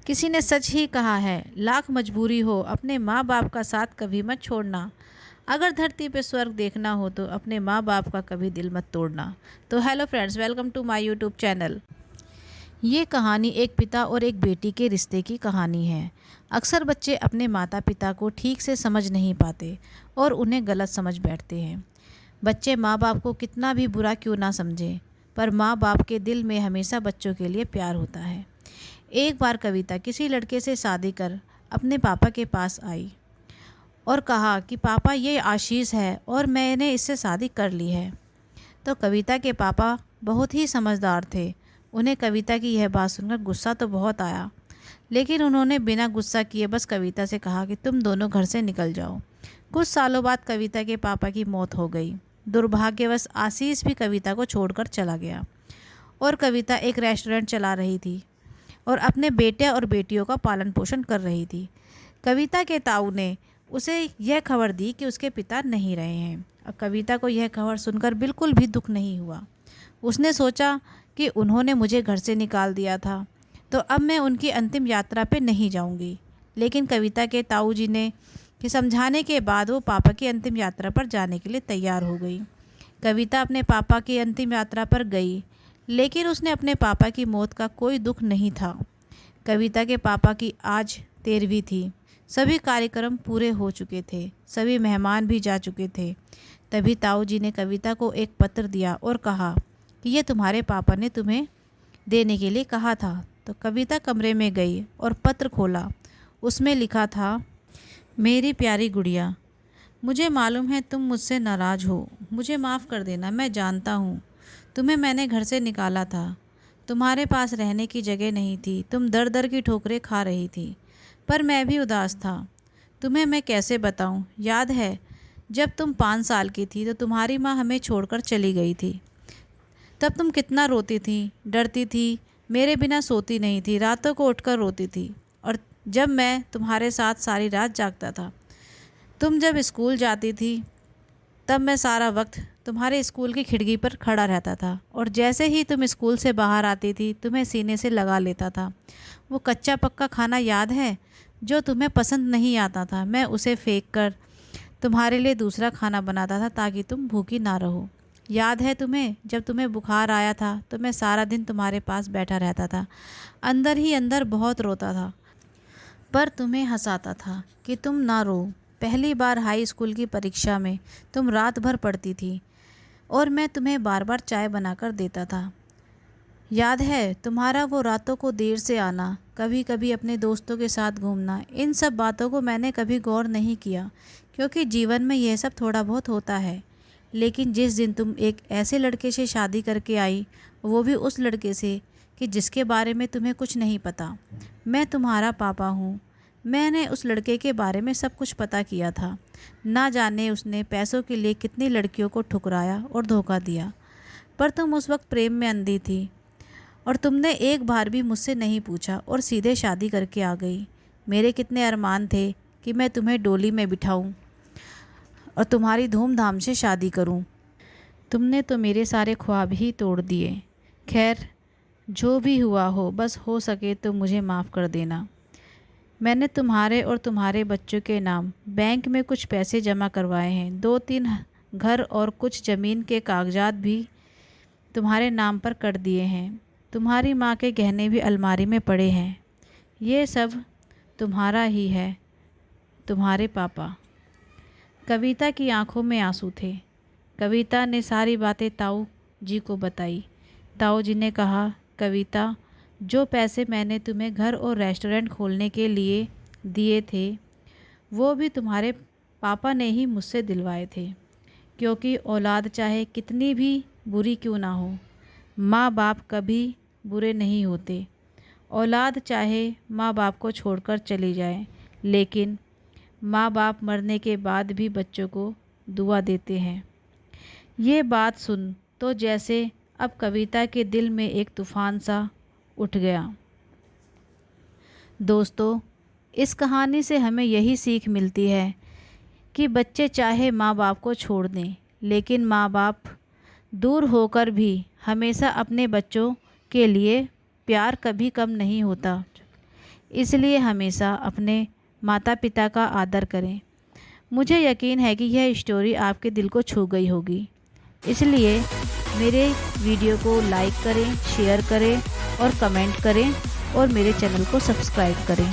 किसी ने सच ही कहा है, लाख मजबूरी हो अपने माँ बाप का साथ कभी मत छोड़ना। अगर धरती पे स्वर्ग देखना हो तो अपने माँ बाप का कभी दिल मत तोड़ना। तो hello friends, welcome to my YouTube channel. ये कहानी एक पिता और एक बेटी के रिश्ते की कहानी है। अक्सर बच्चे अपने माता पिता को ठीक से समझ नहीं पाते और उन्हें गलत समझ बैठते हैं। बच्चे माँ बाप को कितना भी बुरा क्यों ना समझें, पर माँ बाप के दिल में हमेशा बच्चों के लिए प्यार होता है। एक बार कविता किसी लड़के से शादी कर अपने पापा के पास आई और कहा कि पापा, ये आशीष है और मैंने इससे शादी कर ली है। तो कविता के पापा बहुत ही समझदार थे। उन्हें कविता की यह बात सुनकर गुस्सा तो बहुत आया, लेकिन उन्होंने बिना गुस्सा किए बस कविता से कहा कि तुम दोनों घर से निकल जाओ। कुछ सालों बाद कविता के पापा की मौत हो गई। दुर्भाग्यवश आशीष भी कविता को छोड़कर चला गया और कविता एक रेस्टोरेंट चला रही थी और अपने बेटे और बेटियों का पालन पोषण कर रही थी। कविता के ताऊ ने उसे यह खबर दी कि उसके पिता नहीं रहे हैं और कविता को यह खबर सुनकर बिल्कुल भी दुख नहीं हुआ। उसने सोचा कि उन्होंने मुझे घर से निकाल दिया था, तो अब मैं उनकी अंतिम यात्रा पे नहीं जाऊंगी। लेकिन कविता के ताऊ जी ने कि समझाने के बाद वो पापा की अंतिम यात्रा पर जाने के लिए तैयार हो गई। कविता अपने पापा की अंतिम यात्रा पर गई, लेकिन उसने अपने पापा की मौत का कोई दुख नहीं था। कविता के पापा की आज 13वीं थी। सभी कार्यक्रम पूरे हो चुके थे, सभी मेहमान भी जा चुके थे। तभी ताऊ जी ने कविता को एक पत्र दिया और कहा कि ये तुम्हारे पापा ने तुम्हें देने के लिए कहा था। तो कविता कमरे में गई और पत्र खोला। उसमें लिखा था, मेरी प्यारी गुड़िया, मुझे मालूम है तुम मुझसे नाराज़ हो। मुझे माफ़ कर देना। मैं जानता हूँ तुम्हें मैंने घर से निकाला था। तुम्हारे पास रहने की जगह नहीं थी। तुम दर दर की ठोकरें खा रही थी, पर मैं भी उदास था। तुम्हें मैं कैसे बताऊँ। याद है जब तुम 5 साल की थी तो तुम्हारी माँ हमें छोड़कर चली गई थी। तब तुम कितना रोती थी, डरती थी, मेरे बिना सोती नहीं थी, रातों को उठकर रोती थी। और जब मैं तुम्हारे साथ सारी रात जागता था, तुम जब स्कूल जाती थी, तब मैं सारा वक्त तुम्हारे स्कूल की खिड़की पर खड़ा रहता था और जैसे ही तुम स्कूल से बाहर आती थी तुम्हें सीने से लगा लेता था। वो कच्चा पक्का खाना याद है जो तुम्हें पसंद नहीं आता था। मैं उसे फेंक कर तुम्हारे लिए दूसरा खाना बनाता था ताकि तुम भूखी ना रहो। याद है तुम्हें जब तुम्हें बुखार आया था तो मैं सारा दिन तुम्हारे पास बैठा रहता था, अंदर ही अंदर बहुत रोता था, पर तुम्हें हंसाता था कि तुम ना रो। पहली बार हाई स्कूल की परीक्षा में तुम रात भर पढ़ती थी और मैं तुम्हें बार बार चाय बनाकर देता था। याद है तुम्हारा वो रातों को देर से आना, कभी कभी अपने दोस्तों के साथ घूमना। इन सब बातों को मैंने कभी गौर नहीं किया, क्योंकि जीवन में यह सब थोड़ा बहुत होता है। लेकिन जिस दिन तुम एक ऐसे लड़के से शादी करके आई, वो भी उस लड़के से कि जिसके बारे में तुम्हें कुछ नहीं पता। मैं तुम्हारा पापा हूँ। मैंने उस लड़के के बारे में सब कुछ पता किया था। ना जाने उसने पैसों के लिए कितनी लड़कियों को ठुकराया और धोखा दिया, पर तुम उस वक्त प्रेम में अंधी थी और तुमने एक बार भी मुझसे नहीं पूछा और सीधे शादी करके आ गई। मेरे कितने अरमान थे कि मैं तुम्हें डोली में बिठाऊं और तुम्हारी धूमधाम से शादी करूं। तुमने तो मेरे सारे ख्वाब ही तोड़ दिए। खैर, जो भी हुआ हो, बस हो सके तो मुझे माफ़ कर देना। मैंने तुम्हारे और तुम्हारे बच्चों के नाम बैंक में कुछ पैसे जमा करवाए हैं। 2-3 घर और कुछ ज़मीन के कागजात भी तुम्हारे नाम पर कर दिए हैं। तुम्हारी माँ के गहने भी अलमारी में पड़े हैं। ये सब तुम्हारा ही है, तुम्हारे पापा। कविता की आंखों में आंसू थे। कविता ने सारी बातें ताऊ जी को बताई। ताऊ जी ने कहा, कविता, जो पैसे मैंने तुम्हें घर और रेस्टोरेंट खोलने के लिए दिए थे, वो भी तुम्हारे पापा ने ही मुझसे दिलवाए थे। क्योंकि औलाद चाहे कितनी भी बुरी क्यों ना हो, माँ बाप कभी बुरे नहीं होते। औलाद चाहे माँ बाप को छोड़कर चली जाए, लेकिन माँ बाप मरने के बाद भी बच्चों को दुआ देते हैं। ये बात सुन तो जैसे अब कविता के दिल में एक तूफान सा उठ गया। दोस्तों, इस कहानी से हमें यही सीख मिलती है कि बच्चे चाहे माँ बाप को छोड़ दें, लेकिन माँ बाप दूर होकर भी हमेशा अपने बच्चों के लिए प्यार कभी कम नहीं होता। इसलिए हमेशा अपने माता पिता का आदर करें। मुझे यकीन है कि यह स्टोरी आपके दिल को छू गई होगी, इसलिए मेरे वीडियो को लाइक करें, शेयर करें और कमेंट करें और मेरे चैनल को सब्सक्राइब करें।